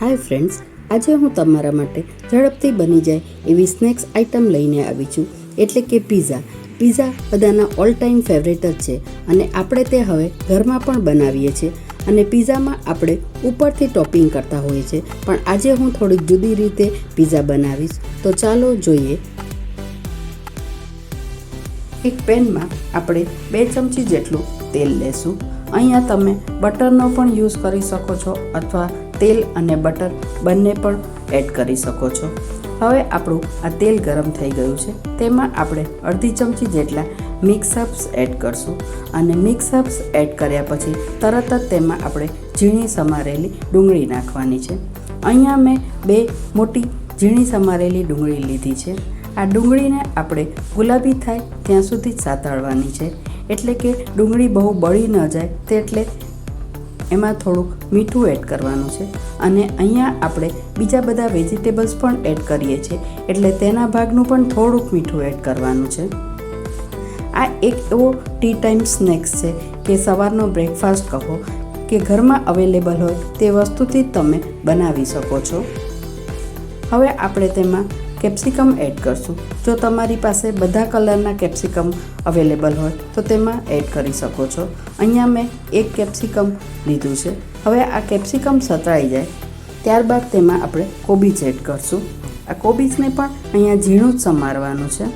Hi friends, આજે હું તમારા માટે ઝડપથી બની જાય એવી સ્નેક્સ આઇટમ લઈને આવી છું, એટલે કે પીઝા. પીઝા બધાના ઓલ ટાઈમ ફેવરેટ જ છે અને આપણે તે હવે ઘરમાં પણ બનાવીએ છીએ અને પીઝામાં આપણે ઉપરથી ટોપિંગ કરતા હોઈએ છીએ, પણ આજે હું થોડીક જુદી રીતે પીઝા બનાવીશ. તો ચાલો જોઈએ. એક પેનમાં આપણે 2 ચમચી જેટલું તેલ લેશું. અહીંયા તમે બટરનો પણ યુઝ કરી શકો છો અથવા તેલ અને બટર બંને પણ એડ કરી શકો છો. હવે આપણું આ તેલ ગરમ થઈ ગયું છે, તેમાં આપણે અડધી ચમચી જેટલા મિક્સ હર્બ્સ એડ કરશું અને મિક્સ હર્બ્સ એડ કર્યા પછી તરત જ તેમાં આપણે ઝીણી સમારેલી ડુંગળી નાખવાની છે. અહીંયા મેં 2 મોટી ઝીણી સમારેલી ડુંગળી લીધી છે. આ ડુંગળીને આપણે ગુલાબી થાય ત્યાં સુધી જ સાતળવાની છે, એટલે કે ડુંગળી બહુ બળી ન જાય તેટલે એમાં થોડુંક મીઠું એડ કરવાનું છે. અને અહીંયા આપણે બીજા બધા વેજીટેબલ્સ પણ એડ કરીએ છીએ, એટલે તેના ભાગનું પણ થોડુંક મીઠું એડ કરવાનું છે. આ એક એવો ટી ટાઈમ સ્નેક્સ છે કે સવારનો બ્રેકફાસ્ટ કહો કે ઘરમાં અવેલેબલ હોય તે વસ્તુથી જ તમે બનાવી શકો છો. હવે આપણે તેમાં કેપ્સિકમ એડ કરશું. જો તમારી પાસે બધા કલરના કેપ્સિકમ અવેલેબલ હોય તો તેમાં એડ કરી શકો છો. અહીંયા મેં 1 કેપ્સિકમ લીધું છે. હવે આ કેપ્સિકમ સતળાઈ જાય ત્યારબાદ તેમાં આપણે કોબીજ એડ કરશું. આ કોબીજને પણ અહીંયા ઝીણું જ સમારવાનું છે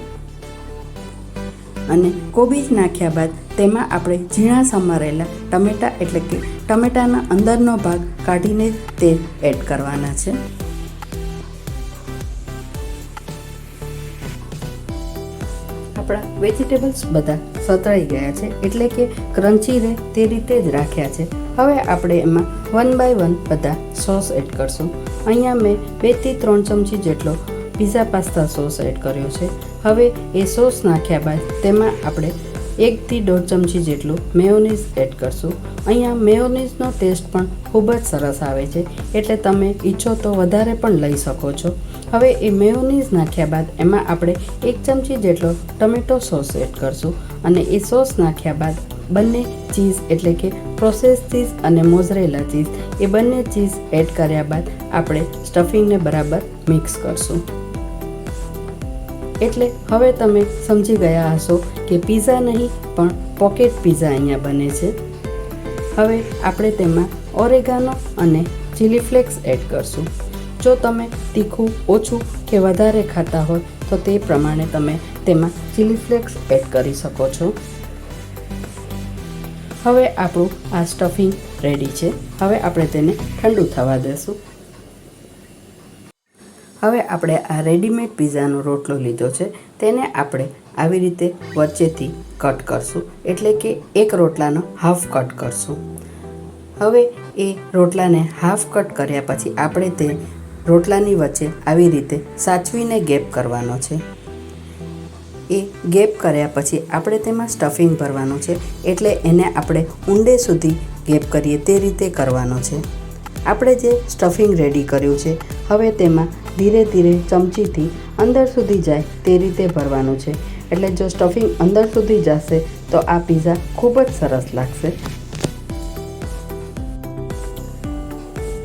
અને કોબીજ નાખ્યા બાદ તેમાં આપણે ઝીણા સમારેલા ટમેટાં, એટલે કે ટમેટાના અંદરનો ભાગ કાઢીને તે એડ કરવાના છે. આપણા વેજીટેબલ્સ બધા સતળાઈ ગયા છે, એટલે કે ક્રન્ચી રહે તે રીતે જ રાખ્યા છે. હવે આપણે એમાં 1 બાય 1 બધા સોસ એડ કરશું. અહીંયા મેં 2 થી 3 ચમચી જેટલો પીઝા પાસ્તા સોસ એડ કર્યો છે. હવે એ સોસ નાખ્યા બાદ તેમાં આપણે 1 થી 1.5 ચમચી જેટલું મેયોનીઝ એડ કરશું. અહીંયા મેયોનીઝનો ટેસ્ટ પણ ખૂબ જ સરસ આવે છે, એટલે તમે ઈચ્છો તો વધારે પણ લઈ શકો છો. હવે એ મેયોનીઝ નાખ્યા બાદ એમાં આપણે 1 ચમચી જેટલો ટમેટો સોસ એડ કરશું અને એ સોસ નાખ્યા બાદ બંને ચીઝ, એટલે કે પ્રોસેસ ચીઝ અને મોઝરેલા ચીઝ, એ બંને ચીઝ એડ કર્યા બાદ આપણે સ્ટફિંગને બરાબર મિક્સ કરશું. એટલે હવે તમે સમજી ગયા હશો કે પીઝા નહીં પણ પોકેટ પીઝા અહીંયા બને છે. હવે આપણે તેમાં ઓરેગાનો અને ચીલી ફ્લેક્સ એડ કરશું. જો તમે તીખું ઓછું કે વધારે ખાતા હોય તો તે પ્રમાણે તમે તેમાં ચીલી ફ્લેક્સ એડ કરી શકો છો. હવે આપણું આ સ્ટફિંગ રેડી છે. હવે આપણે તેને ઠંડુ થવા દેશું. હવે આપણે આ રેડીમેડ પીઝાનો રોટલો લીધો છે, તેને આપણે આવી રીતે વચ્ચેથી કટ કરશું, એટલે કે એક રોટલાનો હાફ કટ કરશું. હવે એ રોટલાને હાફ કટ કર્યા પછી આપણે તે રોટલાની વચ્ચે આવી રીતે સાચવીને ગેપ કરવાનો છે. એ ગેપ કર્યા પછી આપણે તેમાં સ્ટફિંગ ભરવાનું છે, એટલે એને આપણે ઊંડે સુધી ગેપ કરીએ તે રીતે કરવાનો છે. આપણે જે સ્ટફિંગ રેડી કર્યું છે હવે તેમાં ધીરે ધીરે ચમચીથી અંદર સુધી જાય તે રીતે ભરવાનું છે. એટલે જો સ્ટફિંગ અંદર સુધી જશે તો આ પીઝા ખૂબ જ સરસ લાગશે.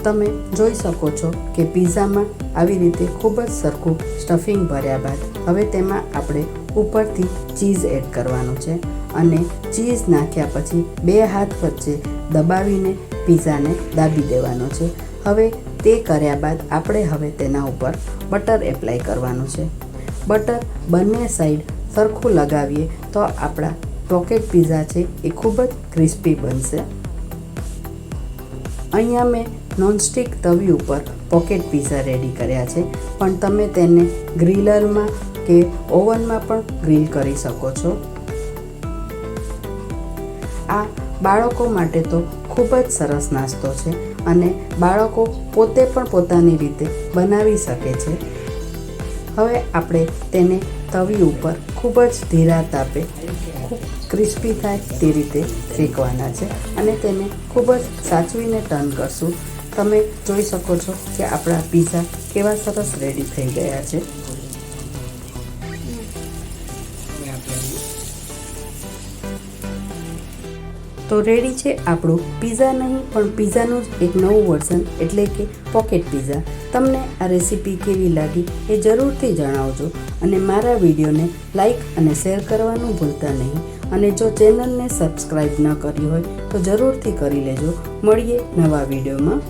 તમે જોઈ શકો છો કે પીઝામાં આવી રીતે ખૂબ જ સરખું સ્ટફિંગ ભર્યા બાદ હવે તેમાં આપણે ઉપરથી ચીઝ એડ કરવાનું છે અને ચીઝ નાખ્યા પછી 2 હાથ વચ્ચે દબાવીને પીઝાને દાબી દેવાનો છે. હવે તે કર્યા બાદ આપણે હવે તેના ઉપર બટર એપ્લાય કરવાનું છે. બટર બંને સાઈડ સરખું લગાવીએ તો આપણા પોકેટ પીઝા છે એ ખૂબ જ ક્રિસ્પી બનશે. અહીંયા મેં નોનસ્ટિક તવી ઉપર પોકેટ પીઝા રેડી કર્યા છે, પણ તમે તેને ગ્રીલરમાં કે ઓવનમાં પણ ગ્રીલ કરી શકો છો. આ બાળકો માટે તો ખૂબ જ સરસ નાસ્તો છે અને બાળકો પોતે પણ પોતાની રીતે બનાવી શકે છે. હવે આપણે તેને તવી ઉપર ખૂબ જ ધીરા તાપે ખૂબ ક્રિસ્પી થાય તે રીતે શેકવાના છે અને તેને ખૂબ જ સાચવીને ટર્ન કરશું. તમે જોઈ શકો છો કે આપણા પીઝા કેવા સરસ રેડી થઈ ગયા છે. તો રેડી છે આપણું પીઝા નહીં પણ પીઝાનું જ એક નવું વર્ઝન એટલે કે પોકેટ પીઝા. તમને આ રેસીપી કેવી લાગી એ જરૂરથી જણાવજો અને મારા વિડીયોને લાઈક અને શેર કરવાનું ભૂલતા નહીં. અને જો ચેનલને સબસ્ક્રાઈબ ન કરી હોય તો જરૂરથી કરી લેજો. મળીએ નવા વિડીયોમાં.